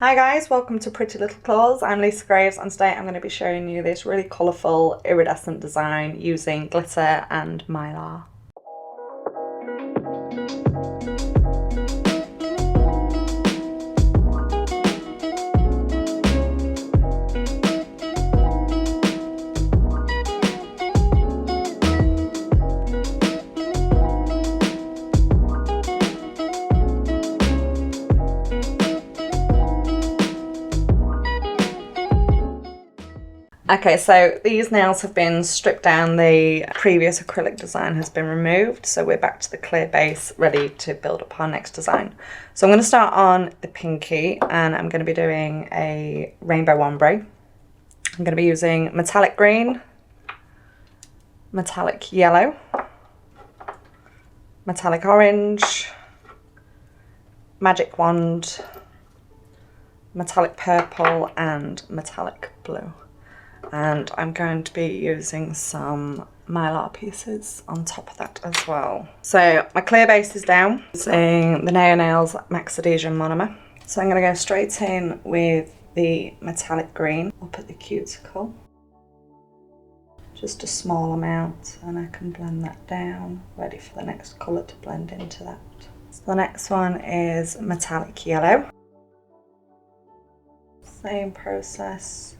Hi guys, welcome to Pretty Little Claws. I'm Lisa Graves and today I'm going to be showing you this really colourful iridescent design using glitter and Mylar. Okay, so these nails have been stripped down, the previous acrylic design has been removed, so we're back to the clear base, ready to build up our next design. So I'm going to start on the pinky and I'm going to be doing a rainbow ombre. I'm going to be using metallic green, metallic yellow, metallic orange, magic wand, metallic purple and metallic blue. And I'm going to be using some Mylar pieces on top of that as well. So my clear base is down, using the Nail Nails Max Adhesion Monomer. So I'm going to go straight in with the metallic green up at the cuticle. Just a small amount and I can blend that down, ready for the next colour to blend into that. So the next one is metallic yellow. Same process.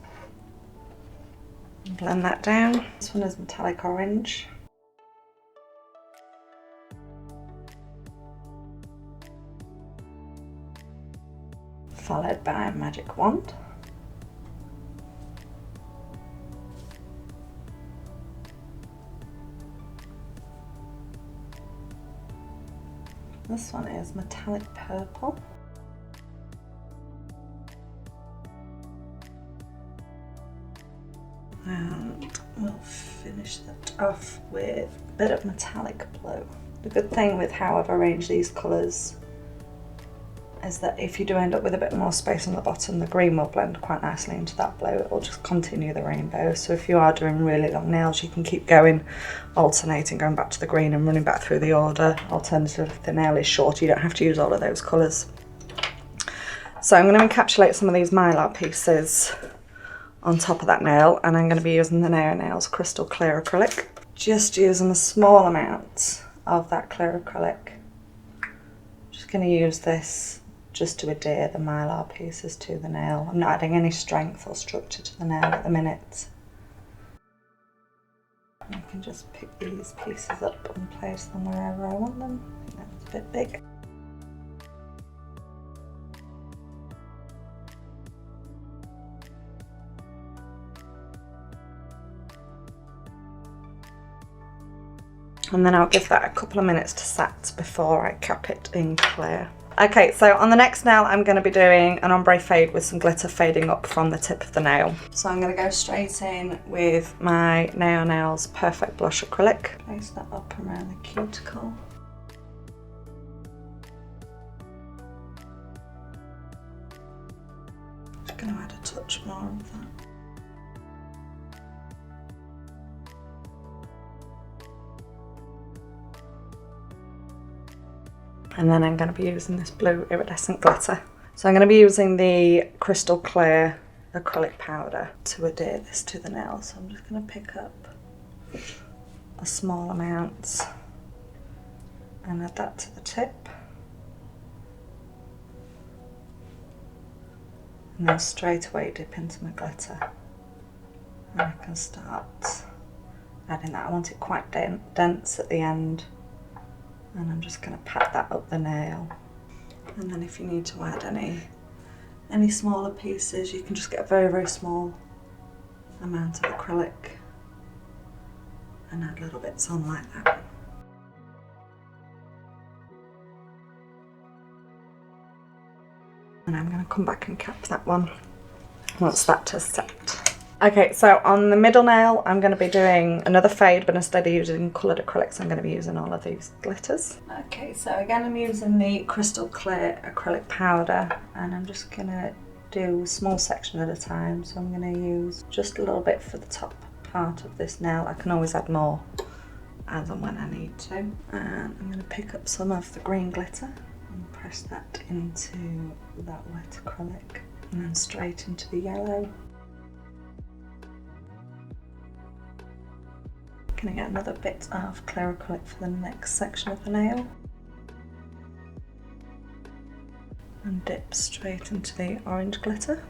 Blend that down. This one is metallic orange. Followed by a magic wand. This one is metallic purple. And we'll finish that off with a bit of metallic blue. The good thing with how I've arranged these colours is that if you do end up with a bit more space on the bottom, the green will blend quite nicely into that blue. It will just continue the rainbow. So if you are doing really long nails, you can keep going, alternating, going back to the green and running back through the order. Alternatively, if the nail is short, you don't have to use all of those colours. So I'm going to encapsulate some of these Mylar pieces on top of that nail, and I'm going to be using the Nail Nails Crystal Clear Acrylic. Just using a small amount of that clear acrylic. Just going to use this just to adhere the Mylar pieces to the nail. I'm not adding any strength or structure to the nail at the minute. I can just pick these pieces up and place them wherever I want them. I think that's a bit big. And then I'll give that a couple of minutes to set before I cap it in clear. Okay, so on the next nail I'm going to be doing an ombre fade with some glitter fading up from the tip of the nail. So I'm going to go straight in with my Nail Nails Perfect Blush Acrylic. Place that up around the cuticle. Just going to add a touch more of that. And then I'm going to be using this blue iridescent glitter. So I'm going to be using the Crystal Clear acrylic powder to adhere this to the nail. So I'm just going to pick up a small amount and add that to the tip. And then straight away dip into my glitter. And I can start adding that. I want it quite dense at the end. And I'm just going to pat that up the nail. And then if you need to add any smaller pieces, you can just get a very, very small amount of acrylic and add little bits on like that. And I'm going to come back and cap that one once that has set. Okay, so on the middle nail, I'm going to be doing another fade, but instead of using coloured acrylics, I'm going to be using all of these glitters. Okay, so again, I'm using the Crystal Clear acrylic powder, and I'm just going to do a small section at a time. So I'm going to use just a little bit for the top part of this nail. I can always add more as and when I need to. And I'm going to pick up some of the green glitter and press that into that wet acrylic. and then straight into the yellow. Gonna get another bit of clear acrylic for the next section of the nail and dip straight into the orange glitter.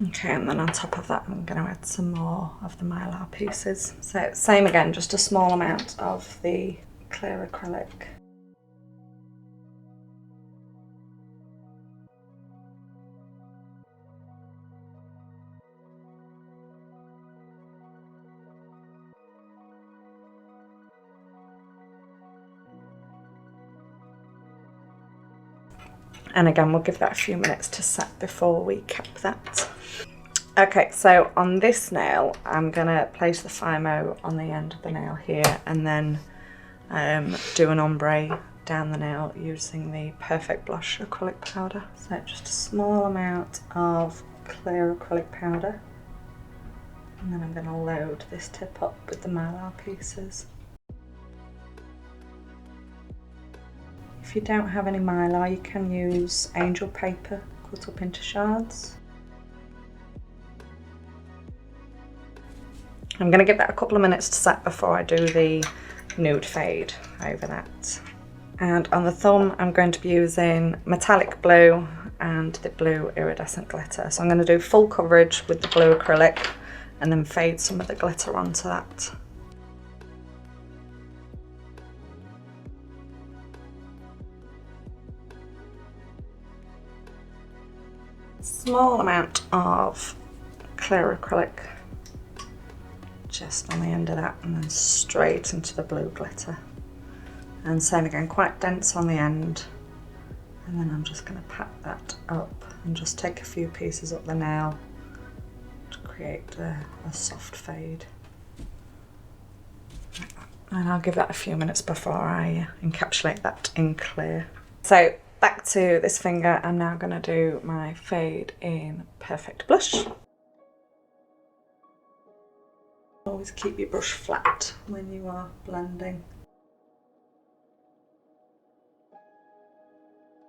Okay, and then on top of that I'm going to add some more of the Mylar pieces. So same again, just a small amount of the clear acrylic. And again, we'll give that a few minutes to set before we cap that. Okay, so on this nail, I'm gonna place the Fimo on the end of the nail here and then do an ombre down the nail using the Perfect Blush acrylic powder. So just a small amount of clear acrylic powder. And then I'm gonna load this tip up with the Mylar pieces. If you don't have any Mylar, you can use angel paper cut up into shards. I'm going to give that a couple of minutes to set before I do the nude fade over that. And on the thumb, I'm going to be using metallic blue and the blue iridescent glitter. So I'm going to do full coverage with the blue acrylic and then fade some of the glitter onto that. Small amount of clear acrylic just on the end of that and then straight into the blue glitter. And same again, quite dense on the end. And then I'm just going to pat that up and just take a few pieces up the nail to create a soft fade. And I'll give that a few minutes before I encapsulate that in clear. So back to this finger, I'm now going to do my fade in Perfect Blush. Always keep your brush flat when you are blending.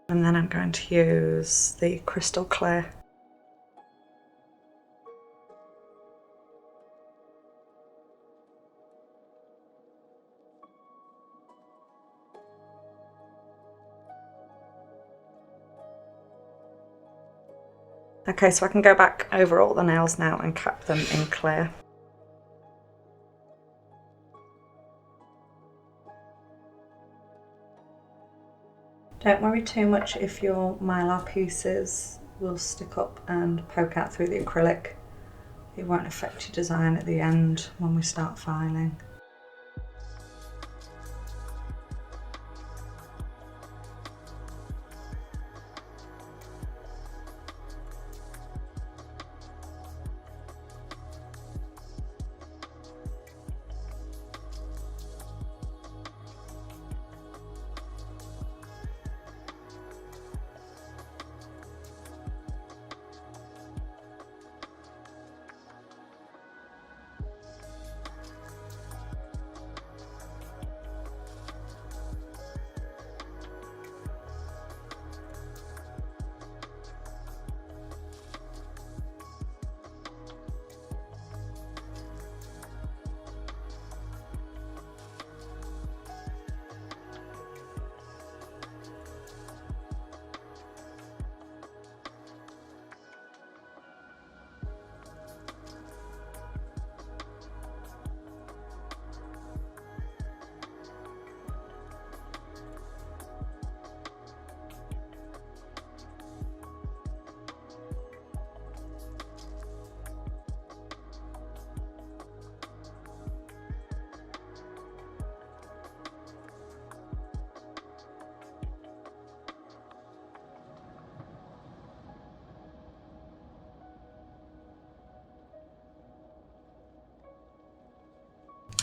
And then I'm going to use the Crystal Clear. Okay, so I can go back over all the nails now and cap them in clear. Don't worry too much if your Mylar pieces will stick up and poke out through the acrylic. It won't affect your design at the end when we start filing.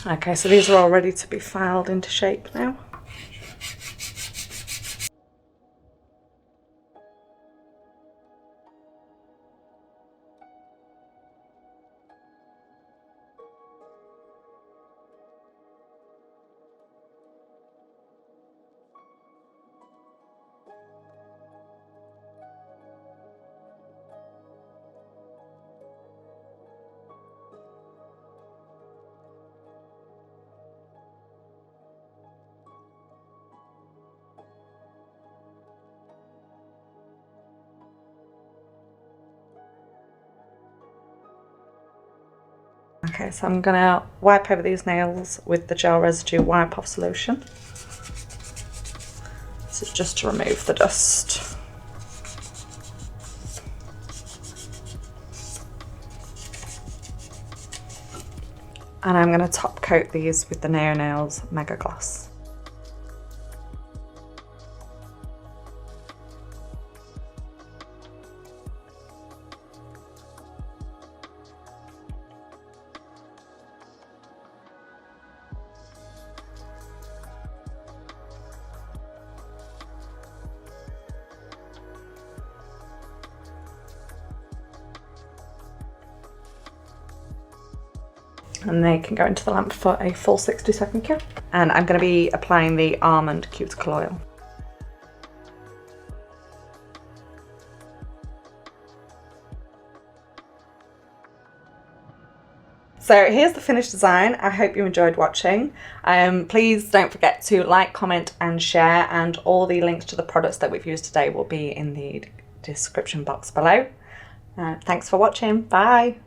Okay, so these are all ready to be filed into shape now. Okay, so I'm gonna wipe over these nails with the gel residue wipe off solution. This is just to remove the dust. And I'm gonna top coat these with the Neo Nails Mega Gloss. And they can go into the lamp for a full 60-second cure. And I'm going to be applying the almond cuticle oil. So here's the finished design. I hope you enjoyed watching. Please don't forget to like, comment and share, and all the links to the products that we've used today will be in the description box below. Thanks for watching. Bye.